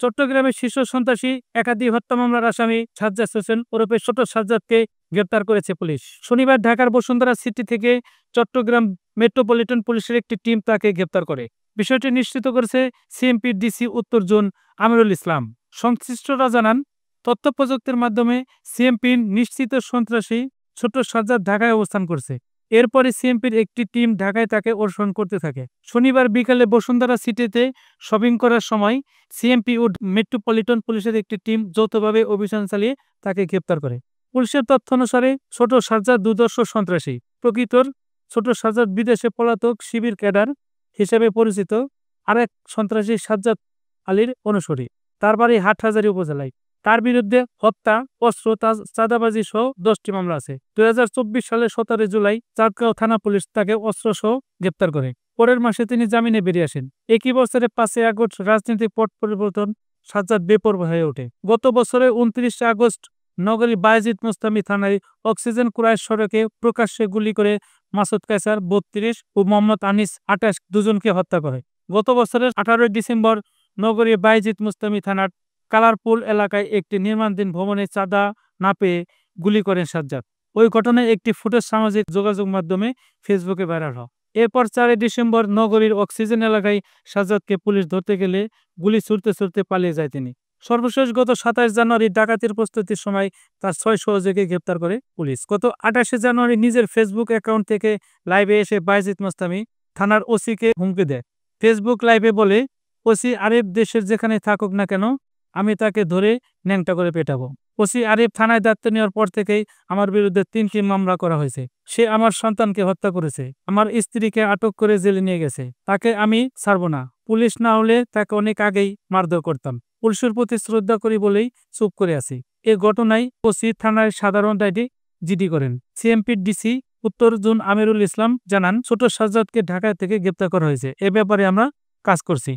চট্টগ্রামের শীর্ষ সন্ত্রাসী একাধিক হত্যা মামলার আসামি সাজ্জাদ হোসেন ওরফে ছোট সাজ্জাদকে গ্রেপ্তার করেছে পুলিশ। শনিবার ঢাকার বসুন্ধরা সিটি থেকে চট্টগ্রাম মেট্রোপলিটন পুলিশের একটি টিম তাকে গ্রেপ্তার করে। বিষয়টি নিশ্চিত করেছে সিএমপির ডিসি উত্তর জোন আমিরুল ইসলাম। সংশ্লিষ্টরা জানান, তথ্য প্রযুক্তির মাধ্যমে সিএমপির নিশ্চিত সন্ত্রাসী ছোট সাজ্জাদ ঢাকায় অবস্থান করছে। এরপরে সিএমপির একটি টিম ঢাকায় তাকে অনুসরণ করতে থাকে। শনিবার বিকালে বসুন্ধরা সিটিতে শপিং করার সময় সিএমপি ও মেট্রোপলিটন পুলিশের একটি টিম যৌথভাবে অভিযান চালিয়ে তাকে গ্রেপ্তার করে। পুলিশের তথ্য অনুসারে ছোট সাজ্জাদ দুর্ধর্ষ সন্ত্রাসী। প্রকৃতর ছোট সাজ্জাদ বিদেশে পলাতক শিবির ক্যাডার হিসেবে পরিচিত। আরেক সন্ত্রাসী সাজ্জাদ আলীর অনুসারী। তার বাড়ি হাটহাজারী উপজেলায়। তার বিরুদ্ধে হত্যা, অস্ত্র, চাঁদাবাজি সহ 10টি মামলা আছে। 2024 সালের 17 জুলাই চাঁদগাঁও থানা পুলিশ তাকে অস্ত্রসহ গ্রেপ্তার করে। পরের মাসে তিনি জামিনে বেরিয়ে আসেন। একই বছরের 5 আগস্ট রাজনৈতিক পট পরিবর্তন সাজ্জাদ বেপরোয়া হয়ে ওঠে। গত বছরের 29 আগস্ট নগরীর বায়েজিদ মোস্তামি থানায় অক্সিজেন ক্রয়ের সড়কে প্রকাশ্যে গুলি করে মাসুদ কায়সার 32 ও মোহাম্মদ আনিস 28 দুজনকে হত্যা করে। গত বছরের 18 ডিসেম্বর নগরীর বায়েজিদ মোস্তামি থানার কালারপুল এলাকায় একটি নির্মাণাধীন ভবনে চাঁদা না পেয়ে গুলি করেন সাজ্জাদ। ওই ঘটনায় একটি ফুটেজ সামাজিক যোগাযোগ মাধ্যমে ফেসবুকে ভাইরাল হয়। এরপর 4 ডিসেম্বর নগরীর অক্সিজেন এলাকায় সাজ্জাদকে পুলিশ ধরতে গেলে গুলি ছুড়তে ছুড়তে পালিয়ে যায় তিনি। সর্বশেষ গত 27 জানুয়ারি ডাকাতির প্রস্তুতির সময় তার 6 সহযোগীকে গ্রেপ্তার করে পুলিশ। গত 28 জানুয়ারি নিজের ফেসবুক অ্যাকাউন্ট থেকে লাইভে এসে বায়েজিদ মোস্তামি থানার ওসিকে হুমকি দেয়। ফেসবুক লাইভে বলে, ওসি আরিফ দেশের যেখানে থাকুক না কেন আমি তাকে ধরে ন্যাংটা করে পেটাবো। ওসি আরিফ থানায় দায়িত্ব নেওয়ার পর থেকেই আমার বিরুদ্ধে 3টি মামলা করা হয়েছে। সে আমার সন্তানকে হত্যা করেছে, আমার স্ত্রীকে আটক করে জেলে নিয়ে গেছে। তাকে আমি ছাড়বো না। পুলিশ না হলে তাকে অনেক আগেই মারধর করতাম। পুলিশের প্রতি শ্রদ্ধা করি বলেই চুপ করে আছি। এ ঘটনায় ওসি থানায় সাধারণ ডায়েরি জিডি করেন। সিএমপির ডিসি উত্তর জোন আমিরুল ইসলাম জানান, ছোট সাজ্জাদকে ঢাকা থেকে গ্রেপ্তার করা হয়েছে। এ ব্যাপারে আমরা কাজ করছি।